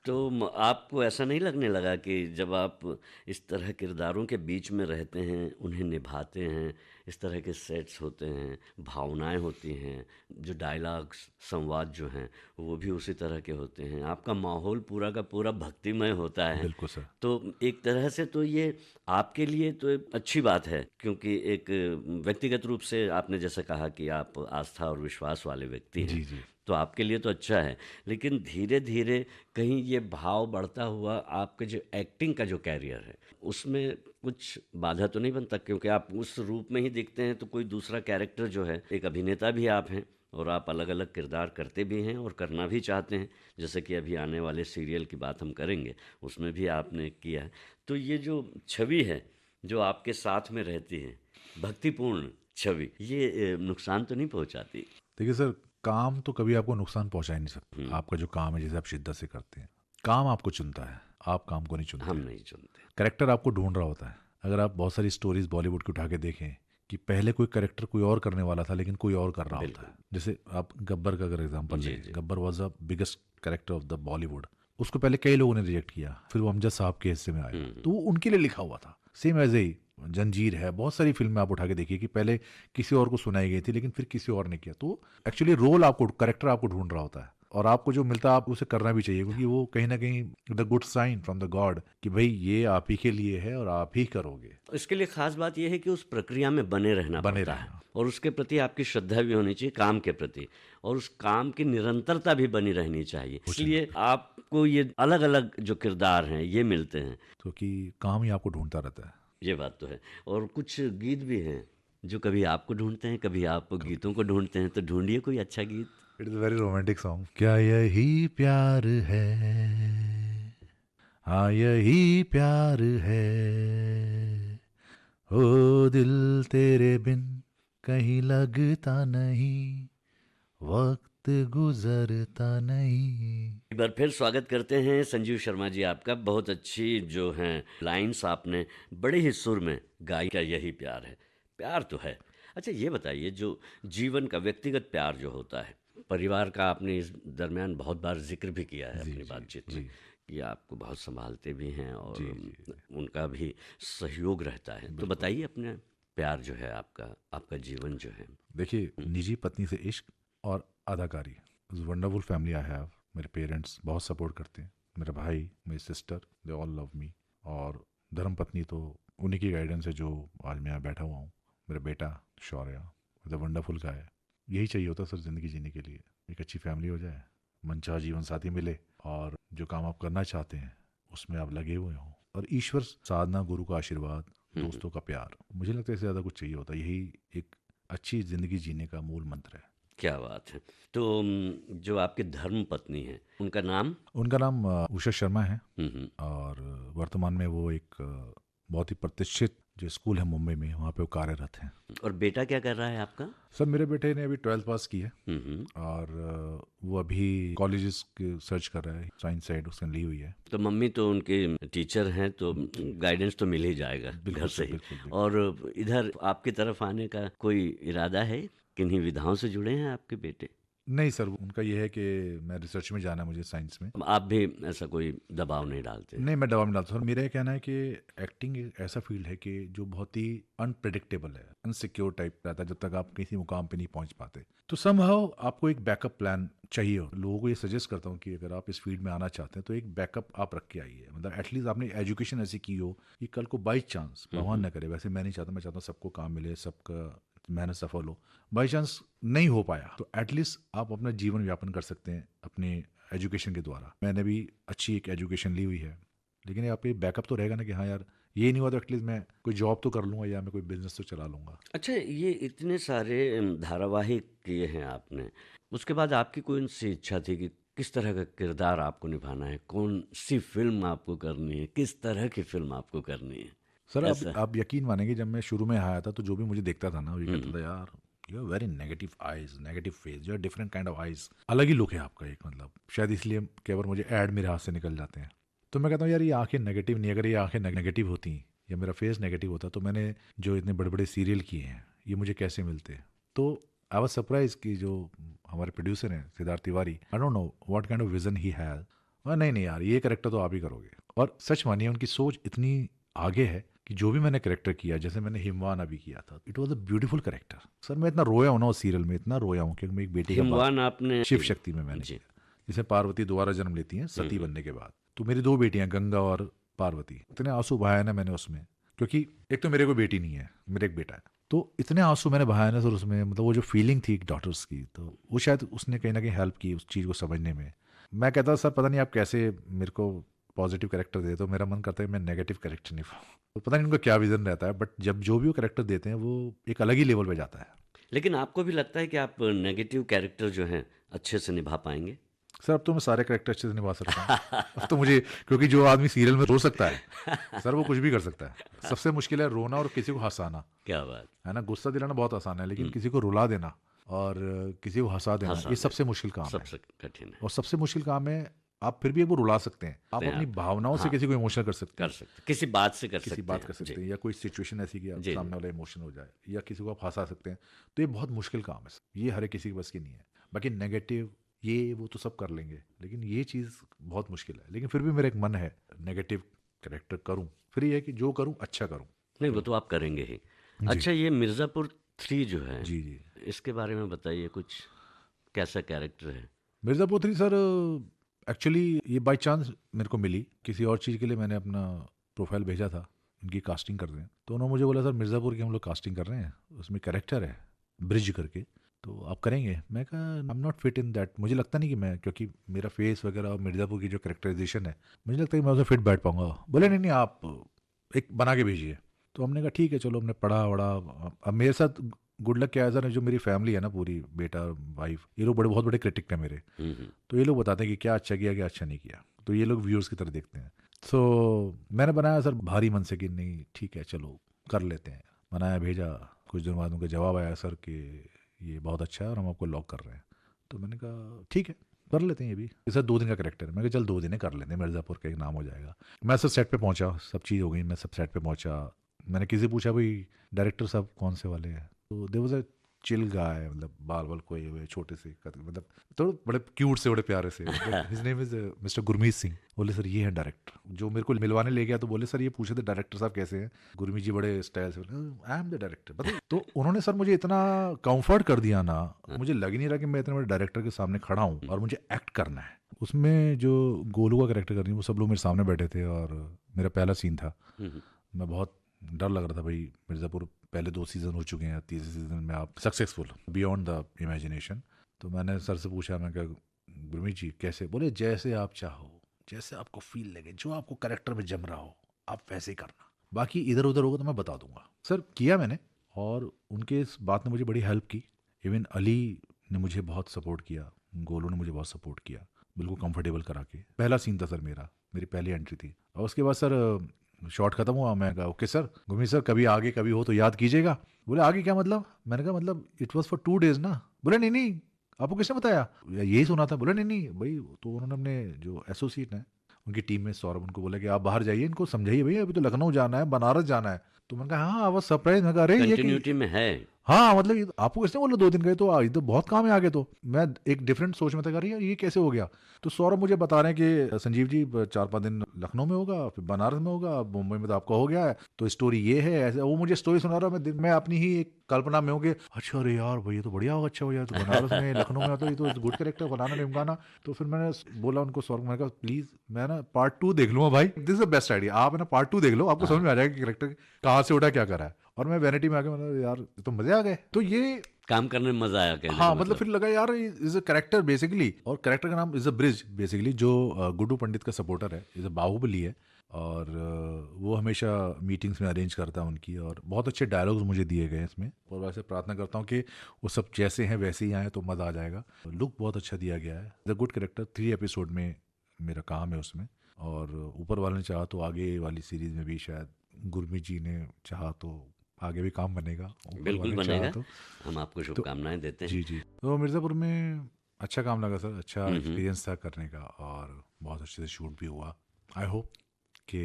तो आपको ऐसा नहीं लगने लगा कि जब आप इस तरह किरदारों के बीच में रहते हैं, उन्हें निभाते हैं, इस तरह के सेट्स होते हैं, भावनाएं होती हैं, जो डायलॉग्स, संवाद जो हैं वो भी उसी तरह के होते हैं, आपका माहौल पूरा का पूरा भक्तिमय होता है, बिल्कुल सर। तो एक तरह से तो ये आपके लिए तो एक अच्छी बात है, क्योंकि एक व्यक्तिगत रूप से आपने जैसे कहा कि आप आस्था और विश्वास वाले व्यक्ति हैं, जी जी। तो आपके लिए तो अच्छा है। लेकिन धीरे धीरे कहीं ये भाव बढ़ता हुआ आपके जो एक्टिंग का जो कैरियर है उसमें कुछ बाधा तो नहीं बनता, क्योंकि आप उस रूप में ही दिखते हैं, तो कोई दूसरा कैरेक्टर जो है, एक अभिनेता भी आप हैं और आप अलग अलग किरदार करते भी हैं और करना भी चाहते हैं, जैसे कि अभी आने वाले सीरियल की बात हम करेंगे उसमें भी आपने किया है। तो ये जो छवि है जो आपके साथ में रहती है, भक्तिपूर्ण छवि, ये नुकसान तो नहीं पहुंचाती? देखिए सर, काम तो कभी आपको नुकसान पहुंचा ही नहीं सकता। आपका जो काम है, जैसे आप शिद्दत से करते हैं, काम आपको चुनता है, आप काम को नहीं चुनते। हम नहीं चुनते। करेक्टर आपको ढूंढ रहा होता है। अगर आप बहुत सारी स्टोरीज बॉलीवुड की उठा के देखें कि पहले कोई करेक्टर कोई और करने वाला था लेकिन कोई और कर रहा होता है। जैसे आप गब्बर का अगर एग्जांपल जी, लें, जी। Gabbar was the biggest character of the Bollywood. उसको पहले कई लोगों ने रिजेक्ट किया, फिर वो अमजद साहब के हिस्से में आया, तो वो उनके लिए लिखा हुआ था। सेम एज ए जंजीर है, बहुत सारी फिल्में आप उठा के देखिए कि पहले किसी और को सुनाई गई थी लेकिन फिर किसी और ने किया। तो एक्चुअली रोल आपको, करेक्टर आपको ढूंढ रहा होता है और आपको जो मिलता है आप उसे करना भी चाहिए, क्योंकि वो कहीं ना कहीं the good sign from the god कि भाई ये आप ही के लिए है और आप ही करोगे। इसके लिए खास बात यह है कि उस प्रक्रिया में बने रहना पड़ता है और उसके प्रति आपकी श्रद्धा भी होनी चाहिए, काम के प्रति, और उस काम की निरंतरता भी बनी रहनी चाहिए। इसलिए आपको ये अलग अलग जो किरदार हैं ये मिलते हैं, क्योंकि काम ही आपको ढूंढता रहता है। ये बात तो है। और कुछ गीत भी हैं जो कभी आपको ढूंढते हैं, कभी आप गीतों को ढूंढते हैं, तो ढूंढिए कोई अच्छा गीत। It is very romantic song. क्या यही प्यार है, हाँ यही प्यार है, ओ दिल तेरे बिन कहीं लगता नहीं, वक्त गुजरता नहीं। एक बार फिर स्वागत करते हैं संजीव शर्मा जी आपका। बहुत अच्छी जो हैं लाइंस आपने बड़े ही सुर में गाई। का यही प्यार है, प्यार तो है। अच्छा ये बताइए, जो जीवन का व्यक्तिगत प्यार जो होता है, परिवार का आपने इस दरमियान बहुत बार जिक्र भी किया है अपनी बातचीत में कि आपको बहुत संभालते भी हैं और उनका भी सहयोग रहता है, तो बताइए अपने प्यार जो है आपका, आपका जीवन जो है। देखिए, निजी पत्नी से इश्क और अदाकारी, वंडरफुल फैमिली आई हैव। मेरे पेरेंट्स बहुत सपोर्ट करते हैं, मेरा भाई, मेरी sister, they all love me. और धर्म पत्नी तो उन्हीं की गाइडेंस है जो आज मैं यहाँ बैठा हुआ हूँ। मेरा बेटा शौर्य, द वंडरफुल गाय। यही चाहिए होता सर ज़िंदगी जीने के लिए, एक अच्छी फैमिली हो जाए, मनचाहा जीवन साथी मिले और जो काम आप करना चाहते हैं उसमें आप लगे हुए हों, और ईश्वर, साधना, गुरु का आशीर्वाद, दोस्तों का प्यार। मुझे लगता है इससे ज़्यादा कुछ चाहिए होता। यही एक अच्छी ज़िंदगी जीने का मूल मंत्र है। क्या बात है। तो जो आपकी धर्म पत्नी है उनका नाम? उनका नाम उषा शर्मा है हम्म। और वर्तमान में वो एक बहुत ही प्रतिष्ठित जो स्कूल है मुंबई में, वहाँ पे वो कार्यरत हैं। और बेटा क्या कर रहा है आपका? सर मेरे बेटे ने अभी 12th पास की है हम्म। और वो अभी कॉलेजेस सर्च कर रहा है, साइंस साइड उसने ली हुई है। तो मम्मी तो उनके टीचर हैं, तो गाइडेंस तो मिल ही जाएगा घर से ही। बिल्कुल। और इधर आपकी तरफ आने का कोई इरादा है? किन्हीं विधाओं से जुड़े हैं आपके बेटे? नहीं सर, उनका ये है कि मैं रिसर्च में जाना है, मुझे साइंस में। आप भी ऐसा कोई दबाव नहीं डालते? नहीं, मैं दबाव में डालता हूँ। मेरा ये कहना है कि एक्टिंग एक ऐसा फील्ड है कि जो बहुत ही अनप्रेडिक्टेबल है, अनसिक्योर टाइप रहता है जब तक आप किसी मुकाम पे नहीं पहुंच पाते। तो समहाउ आपको एक बैकअप प्लान चाहिए हो। लोगों को ये सजेस्ट करता हूँ कि अगर आप इस फील्ड में आना चाहते हैं तो एक बैकअप आप रख के आइए, मतलब एटलीस्ट आपने एजुकेशन ऐसी की हो कि कल को बाई चांस, भगवान न करे, वैसे मैं नहीं चाहता, मैं चाहता हूँ सबको काम मिले, सबका मेहनत सफल हो, बाई चांस नहीं हो पाया तो एटलीस्ट आप अपना जीवन यापन कर सकते हैं अपने एजुकेशन के द्वारा। मैंने भी अच्छी एक एजुकेशन ली हुई है, लेकिन यहाँ पे बैकअप तो रहेगा ना कि हाँ यार ये नहीं हुआ तो एटलीस्ट मैं कोई जॉब तो कर लूँगा या मैं कोई बिजनेस तो चला लूँगा। अच्छा, ये इतने सारे धारावाहिक किए हैं आपने, उसके बाद आपकी कौन सी इच्छा थी कि किस तरह का किरदार आपको निभाना है, कौन सी फिल्म आपको करनी है, किस तरह की फिल्म आपको करनी है? सर ऐसा आप यकीन मानेंगे, जब मैं शुरू में आया था तो जो भी मुझे देखता था ना वो ये कहता था यार you are very negative eyes, negative face, you are different kind of eyes, अलग ही लुक है आपका एक, मतलब शायद इसलिए कई बार मुझे ऐड मेरे हाथ से निकल जाते हैं। तो मैं कहता हूँ यार ये आंखें नेगेटिव नहीं, अगर ये आंखें नेगेटिव होती या मेरा फेस नेगेटिव होता तो मैंने जो इतने बड़े बड़े सीरियल किए हैं ये मुझे कैसे मिलते। तो आई वाज सरप्राइज कि जो हमारे प्रोड्यूसर हैं Siddharth Tiwari, I don't know what kind of vision he has, और नहीं यार ये कैरेक्टर तो आप ही करोगे। और सच मानिए उनकी सोच इतनी आगे है कि जो भी मैंने कैरेक्टर किया, जैसे मैंने हिमवान अभी किया था, it was a beautiful character. Sir मैं इतना रोया हूँ ना उस सीरियल में, इतना रोया हूँ क्योंकि मैं एक बेटी का हिमवान आपने शिव शक्ति में मैंने जी। किया, जिसे पार्वती दोबारा जन्म लेती हैं सती बनने के बाद। तो मेरी 2 बेटियां गंगा और पार्वती, इतने आंसू बहाए ना मैंने उसमें, क्योंकि एक तो मेरे को बेटी नहीं है, मेरा एक बेटा है, तो इतने आंसू मैंने बहाए ना सर उसमें, मतलब वो जो फीलिंग थी डॉटर्स की, तो वो शायद उसने कहीं ना कहीं हेल्प की उस चीज़ को समझने में। मैं कहता सर पता नहीं आप कैसे मेरे को पॉजिटिव कैरेक्टर दे, तो मेरा मन करता है मैं नेगेटिव कैरेक्टर निभाऊं। तो पता नहीं उनका क्या विजन रहता है, बट जब जो भी वो कैरेक्टर देते हैं वो एक अलग ही लेवल पे जाता है। लेकिन आपको भी लगता है कि आप नेगेटिव कैरेक्टर जो हैं अच्छे से निभा पाएंगे? सर अब तो मैं सारे कैरेक्टर अच्छे से निभा सकता हूँ। अब तो मुझे, क्योंकि जो आदमी सीरियल में रो सकता है सर वो कुछ भी कर सकता है। सबसे मुश्किल है रोना और किसी को हंसाना, क्या बात! है ना। गुस्सा दिलाना बहुत आसान है, लेकिन किसी को रुला देना और किसी को हंसा देना ये सबसे मुश्किल काम है। सबसे कठिन है। और सबसे मुश्किल काम है, आप फिर भी वो रुला सकते हैं, आप अपनी भावनाओं से किसी को इमोशनल कर सकते हैं, किसी बात से कर किसी सकते बात हैं। कर सकते जी। हैं, या कोई सिचुएशन ऐसी कि आप जी। सामने वाला इमोशन हो जाए, या किसी को आप हंसा सकते हैं। तो ये बहुत मुश्किल काम है, ये हर एक किसी के बस की नहीं है। बाकी नेगेटिव ये वो तो सब कर लेंगे, लेकिन ये चीज़ बहुत मुश्किल है। लेकिन फिर भी मेरा एक मन है नेगेटिव कैरेक्टर करूं, फिर ये है कि जो करूं अच्छा करूं। नहीं, वो तो आप करेंगे ही। अच्छा, ये मिर्ज़ापुर 3 जो है, जी जी। इसके बारे में बताइए कुछ, कैसा कैरेक्टर है? मिर्ज़ापुर 3 सर एक्चुअली ये बाय चांस मेरे को मिली, किसी और चीज़ के लिए मैंने अपना प्रोफाइल भेजा था इनकी कास्टिंग कर रहे हैं, तो उन्होंने मुझे बोला सर मिर्ज़ापुर की हम लोग कास्टिंग कर रहे हैं, उसमें कैरेक्टर है ब्रिज करके, तो आप करेंगे? मैं कहा I am not fit in that, मुझे लगता नहीं कि मैं, क्योंकि मेरा फेस वगैरह और मिर्ज़ापुर की जो कैरेक्टराइजेशन है मुझे लगता है कि मैं उसमें फिट बैठ पाऊंगा। बोले नहीं आप एक बना के भेजिए। तो हमने कहा ठीक है चलो, हमने पढ़ा वढ़ा। अब मेरे साथ गुड लक क्या है सर, जो मेरी फैमिली है ना पूरी, बेटा वाइफ, ये लोग बहुत बड़े क्रिटिक हैं मेरे, तो ये लोग बताते हैं कि क्या अच्छा किया क्या अच्छा नहीं किया, तो ये लोग व्यूअर्स की तरह देखते हैं। तो मैंने बनाया सर भारी मन से कि नहीं ठीक है चलो कर लेते हैं, बनाया भेजा। कुछ दिन बाद उनका जवाब आया सर कि ये बहुत अच्छा है और हम आपको लॉक कर रहे हैं। तो मैंने कहा ठीक है कर लेते हैं ये भी, सर 2 दिन का कैरेक्टर है। मैं कहा चल 2 दिन कर लेते हैं, मिर्ज़ापुर का एक नाम हो जाएगा। मैं सर सेट पे पहुंचा, सब चीज़ हो गई, मैं सब सेट पे पहुंचा। मैंने किसी पूछा भाई डायरेक्टर साहब कौन से वाले हैं, तो there was a chill guy, मतलब बाल बाल कोए हुए छोटे से, मतलब तो बड़े क्यूट से, बड़े प्यारे से। His name is mister Gurmeet Singh. बोले सर ये है डायरेक्टर। जो मेरे को मिलवाने ले गया तो बोले सर ये पूछे थे डायरेक्टर साहब कैसे हैं। गुरमीत जी बड़े स्टाइल से आई एम द डायरेक्टर। तो उन्होंने सर मुझे इतना कंफर्ट कर दिया ना, मुझे लग ही नहीं रहा कि मैं इतने बड़े डायरेक्टर के सामने खड़ा हूँ और मुझे एक्ट करना है। उसमें जो गोलू का कैरेक्टर कर रही है वो सब लोग मेरे सामने बैठे थे और मेरा पहला सीन था। मैं बहुत डर लग रहा था भाई, मिर्ज़ापुर पहले 2 सीज़न हो चुके हैं, तीसरे सीज़न में आप सक्सेसफुल बियॉन्ड द इमेजिनेशन। तो मैंने सर से पूछा, मैं कहा गुरमीत जी कैसे? बोले जैसे आप चाहो, जैसे आपको फील लगे, जो आपको कैरेक्टर में जम रहा हो आप वैसे ही करना, बाकी इधर उधर होगा तो मैं बता दूंगा। सर किया मैंने और उनके इस बात ने मुझे बड़ी हेल्प की। इवन अली ने मुझे बहुत सपोर्ट किया, गोलू ने मुझे बहुत सपोर्ट किया, बिल्कुल कंफर्टेबल करा के। पहला सीन था सर मेरा, मेरी पहली एंट्री थी। और उसके बाद सर शॉट खत्म हुआ, मैं कहा ओके सर, गुरमीत सर कभी आगे कभी हो तो याद कीजिएगा। बोले आगे क्या मतलब? मैंने कहा मतलब इट वाज फॉर 2 डेज ना। बोले नहीं आपको किसने बताया? यही सुना था। बोले नहीं भाई, तो उन्होंने अपने जो एसोसिएट हैं उनकी टीम में सौरभ, उनको बोला कि आप बाहर जाइए, इनको समझाइए भाई अभी तो लखनऊ जाना है, बनारस जाना है। तो मैंने कहा हाँ, आई वाज सरप्राइज। मैं कहा अरे ये कंटिन्यूटी में है। हाँ मतलब आपको किसने बोला 2 दिन गए तो ये तो बहुत काम है आगे। तो मैं एक डिफरेंट सोच में था, यार ये कैसे हो गया। तो सौरभ मुझे बता रहे हैं कि संजीव जी 4-5 दिन लखनऊ में होगा, फिर बनारस में होगा, मुंबई में तो आपका हो गया है, तो स्टोरी ये है ऐसे। वो मुझे स्टोरी सुना रहा है, मैं अपनी ही एक कल्पना में हूँ कि अच्छा अरे यार भाई ये तो बढ़िया होगा, अच्छा हो यार, तो बनारस में लखनऊ में तो ये तो गुड कैरेक्टर फलाना ढिमकाना। तो फिर मैंने बोला उनको, सौरभ, मैंने कहा प्लीज मैं ना पार्ट 2 देख लूंगा भाई, this is the best idea, आप है ना पार्ट 2 देख लो, आपको समझ में आ जाएगा कि कैरेक्टर कहाँ से उठा क्या करा है। और मैं वैनिटी में आके मतलब यार तो मजे आ गए। तो ये काम करने में मजा आया कहने हाँ का मतलब फिर लगा यार इज अ कैरेक्टर बेसिकली, और कैरेक्टर का नाम इज अ ब्रिज बेसिकली, जो गुड्डू पंडित का सपोर्टर है, इज अ बाहुबली है। और वो हमेशा मीटिंग्स में अरेंज करता है उनकी, और बहुत अच्छे डायलॉग्स मुझे दिए गए हैं इसमें। और वैसे प्रार्थना करता हूँ कि वो सब जैसे हैं वैसे ही आए तो मज़ा आ जाएगा। लुक बहुत अच्छा दिया गया है, द गुड कैरेक्टर। 3 एपिसोड में मेरा काम है उसमें, और ऊपर वाले ने चाहा तो आगे वाली सीरीज में भी शायद गुरमीत जी ने चाहा तो आगे भी काम बनेगा, ऊपर बिल्कुल वाले ने चाहा बनेगा। तो। हम आपको शुभकामनाएं देते हैं। जी जी। तो मिर्ज़ापुर में अच्छा काम लगा सर, अच्छा हम्म। एक्सपीरियंस था करने का, और बहुत अच्छे से शूट भी हुआ। आई होप कि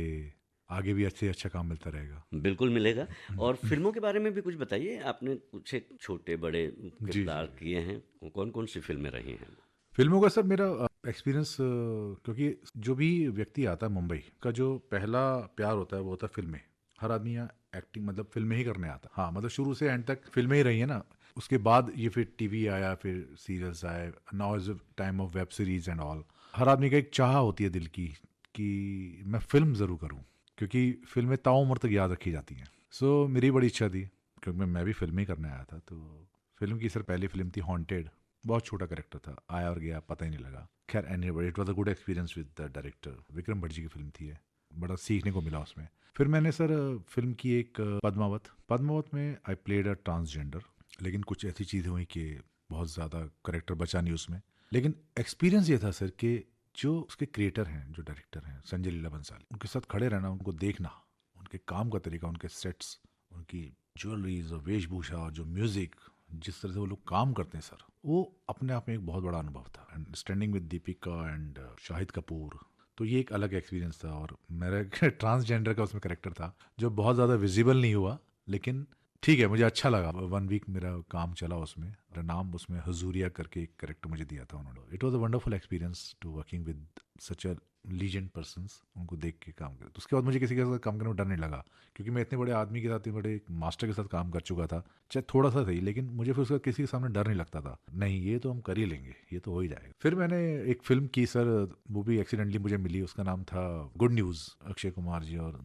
आगे भी अच्छे अच्छा काम मिलता रहेगा। बिल्कुल मिलेगा। और फिल्मों के बारे में भी कुछ बताइए, आपने कुछ एक छोटे बड़े किरदार किए हैं, कौन कौन सी फिल्में रही हैं? फिल्मों का सर मेरा एक्सपीरियंस, क्योंकि जो भी व्यक्ति आता है मुंबई का, जो पहला प्यार होता है वो होता है फिल्में। हर आदमी यहाँ एक्टिंग मतलब फिल्में ही करने आता, हाँ मतलब शुरू से एंड तक फिल्में ही रही है ना। उसके बाद ये फिर टीवी आया, फिर सीरियल्स आए, now is time of web series and all. हर आदमी का एक चाह होती है दिल की कि मैं फिल्म ज़रूर करूँ, क्योंकि फिल्में ताउम्र तक याद रखी जाती हैं। सो मेरी बड़ी इच्छा थी, क्योंकि मैं भी फिल्म ही करने आया था। तो फिल्म की सर पहली फिल्म थी हॉन्टेड, बहुत छोटा कैरेक्टर था, आया और गया पता ही नहीं लगा। खैर anyway it was a good experience with the director, Vikram Bhatt ji की फिल्म थी ये, बड़ा सीखने को मिला उसमें। फिर मैंने सर फिल्म की एक पद्मावत में आई प्लेड अ ट्रांसजेंडर, लेकिन कुछ ऐसी चीज़ें हुई कि बहुत ज़्यादा करेक्टर बचा नहीं उसमें। लेकिन एक्सपीरियंस ये था सर कि जो उसके क्रिएटर हैं, जो डायरेक्टर हैं संजय लीला बंसाली, उनके साथ खड़े रहना, उनको देखना, उनके काम का तरीका, उनके सेट्स, उनकी ज्वेलरीज और वेशभूषा, और जो म्यूज़िक, जिस तरह से वो लोग काम करते हैं सर, वो अपने आप में एक बहुत बड़ा अनुभव था। And standing with Deepika and Shahid Kapoor, तो ये एक अलग एक्सपीरियंस था। और मेरा ट्रांसजेंडर का उसमें करेक्टर था जो बहुत ज़्यादा विजिबल नहीं हुआ, लेकिन ठीक है मुझे अच्छा लगा। 1 वीक मेरा काम चला उसमें। मेरा नाम उसमें हजूरिया करके एक करेक्टर मुझे दिया था उन्होंने। It was a wonderful experience to working with such a legend persons, उनको देख के काम किया। तो उसके बाद मुझे किसी के साथ काम करने में डर नहीं लगा, क्योंकि मैं इतने बड़े आदमी के साथ, इतने बड़े मास्टर के साथ काम कर चुका था, चाहे थोड़ा सा सही, लेकिन मुझे फिर उसका किसी के सामने डर नहीं लगता था। नहीं ये तो हम कर ही लेंगे, ये तो हो ही जाएगा। फिर मैंने एक फिल्म की सर, वो भी एक्सीडेंटली मुझे मिली, उसका नाम था गुड न्यूज़। अक्षय कुमार जी और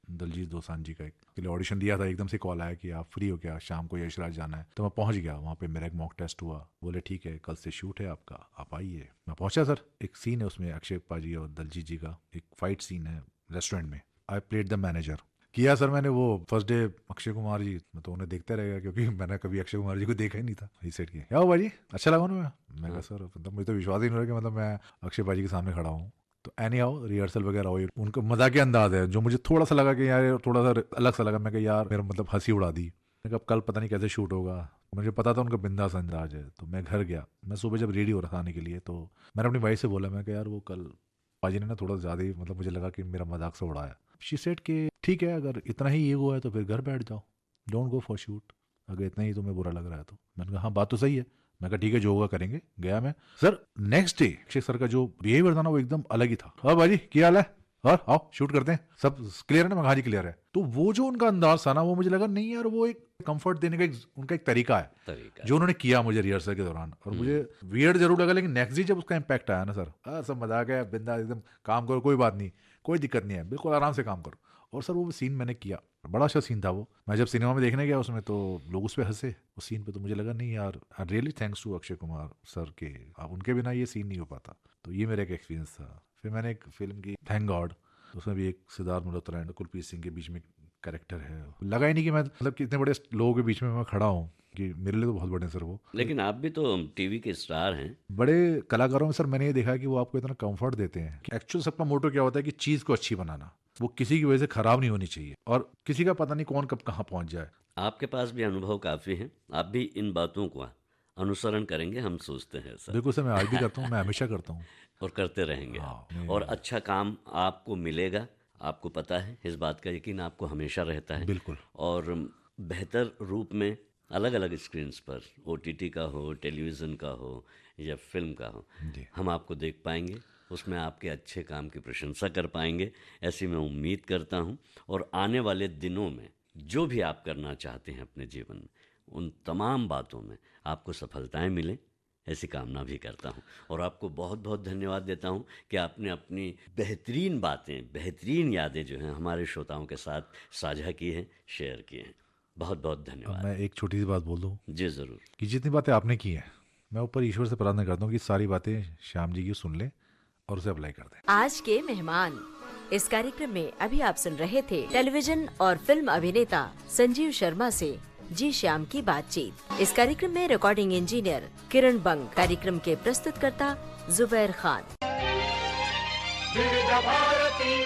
दलजीत दोसांझ जी का एक के लिए ऑडिशन दिया था। एकदम से कॉल आया कि आप फ्री हो क्या, शाम को यशराज जाना है। तो मैं पहुंच गया वहाँ पे, मेरा एक मॉक टेस्ट हुआ, बोले ठीक है कल से शूट है आपका, आप आइए। मैं पहुंचा सर, एक सीन है उसमें अक्षय पाजी और दलजीत जी का, एक फाइट सीन है रेस्टोरेंट में। आई प्लेड द मैनेजर किया सर मैंने। वो फर्स्ट डे अक्षय कुमार जी, मैं तो उन्हें देखते रहेगा क्योंकि मैंने कभी अक्षय कुमार जी को देखा ही नहीं था। ही सेट किया क्या हो भाजी, अच्छा लगा ना। मैं कहा सर मतलब मुझे तो विश्वास ही नहीं हो रहा कि मतलब मैं अक्षय भाजी के सामने खड़ा हूँ। तो एनी हाउ रिहर्सल वगैरह हुई, उनका मजाकिया अंदाज है जो मुझे थोड़ा सा लगा कि यार थोड़ा सा अलग सा लगा। मैं कहा यार मेरा मतलब हंसी उड़ा दी। मैं कहा कल पता नहीं कैसे शूट होगा, मुझे पता था उनका बिंदास अंदाज है। तो मैं घर गया, मैं सुबह जब रेडी हो रहा था आने के लिए, तो मैंने अपनी वाइफ से बोला, मैं कहा यार वो कल पाजी ने ना थोड़ा ज़्यादा ही मतलब मुझे लगा कि मेरा मजाक से उड़ाया। शी सेड कि ठीक है अगर इतना ही ईगो है तो फिर घर बैठ जाओ, डोंट गो फॉर शूट, अगर इतना ही तुम्हें बुरा लग रहा है तो। मैंने कहा हाँ बात तो सही है। मैं कहा ठीक है जो होगा करेंगे। गया मैं sir, next day Akshay sir का जो बिहेवियर था ना वो एकदम अलग ही था। और भाजी क्या हाल है, और आओ शूट करते हैं, सब क्लियर है ना। मैं हाँ जी क्लियर है। तो वो जो उनका अंदाज था ना, वो मुझे लगा नहीं यार वो एक कंफर्ट देने का उनका एक तरीका है जो उन्होंने किया मुझे रिहर्सल के दौरान। और मुझे वियर्ड जरूर लगा, लेकिन नेक्स्ट डे जब उसका इम्पैक्ट आया ना सर, सब मजाक है, बिंदा एकदम काम करो, कोई बात नहीं, कोई दिक्कत नहीं है, बिल्कुल आराम से काम करो। और सर वो सीन मैंने किया, बड़ा अच्छा सीन था वो। मैं जब सिनेमा में देखने गया उसमें, तो लोग उस पर हंसे उस सीन पे। तो मुझे लगा नहीं यार, really thanks to Akshay Kumar sir के, आप उनके बिना ये सीन नहीं हो पाता। तो ये मेरा एक एक्सपीरियंस था। फिर मैंने एक फिल्म की थैंक गॉड, उसमें भी एक सिद्धार्थ मल्होत्रा एंड कुलप्रीत सिंह के बीच में कैरेक्टर है। लगा ही नहीं कि मैं मतलब कितने बड़े लोगों के बीच में मैं खड़ा हूँ, कि मेरे लिए तो बहुत बड़े हैं सर वो। लेकिन आप भी तो टीवी के स्टार हैं। बड़े कलाकारों में सर मैंने ये देखा है कि वो आपको इतना कंफर्ट देते हैं कि एक्चुअल सबका मोटो क्या होता है कि चीज़ को अच्छी बनाना, वो किसी की वजह से खराब नहीं होनी चाहिए, और किसी का पता नहीं कौन कब कहाँ पहुँच जाए। आपके पास भी अनुभव काफ़ी है, आप भी इन बातों को अनुसरण करेंगे हम सोचते हैं सर। बिल्कुल सर, मैं आज भी करता हूँ, मैं हमेशा करता हूँ और करते रहेंगे हाँ, आप। और अच्छा काम आपको मिलेगा, आपको पता है, इस बात का यकीन आपको हमेशा रहता है। बिल्कुल। और बेहतर रूप में अलग अलग स्क्रीन्स पर, OTT का हो, टेलीविज़न का हो या फिल्म का हो, जी। हम आपको देख पाएंगे, उसमें आपके अच्छे काम की प्रशंसा कर पाएंगे, ऐसी मैं उम्मीद करता हूं। और आने वाले दिनों में जो भी आप करना चाहते हैं अपने जीवन में, उन तमाम बातों में आपको सफलताएं मिलें, ऐसी कामना भी करता हूं। और आपको बहुत बहुत धन्यवाद देता हूं कि आपने अपनी बेहतरीन बातें, बेहतरीन यादें जो हैं हमारे श्रोताओं के साथ साझा की हैं, शेयर की हैं। बहुत बहुत अब धन्यवाद। मैं एक छोटी सी बात बोल दूं जी ज़रूर। कि जितनी बातें आपने की हैं, मैं ऊपर ईश्वर से प्रार्थना करता हूँ कि सारी बातें श्याम जी की सुन लें और उसे अप्लाई कर दें। आज के मेहमान। इस कार्यक्रम में अभी आप सुन रहे थे टेलीविजन और फिल्म अभिनेता संजीव शर्मा से जी श्याम की बातचीत। इस कार्यक्रम में रिकॉर्डिंग इंजीनियर किरण बंग, कार्यक्रम के प्रस्तुतकर्ता जुबैर खान। विविध भारती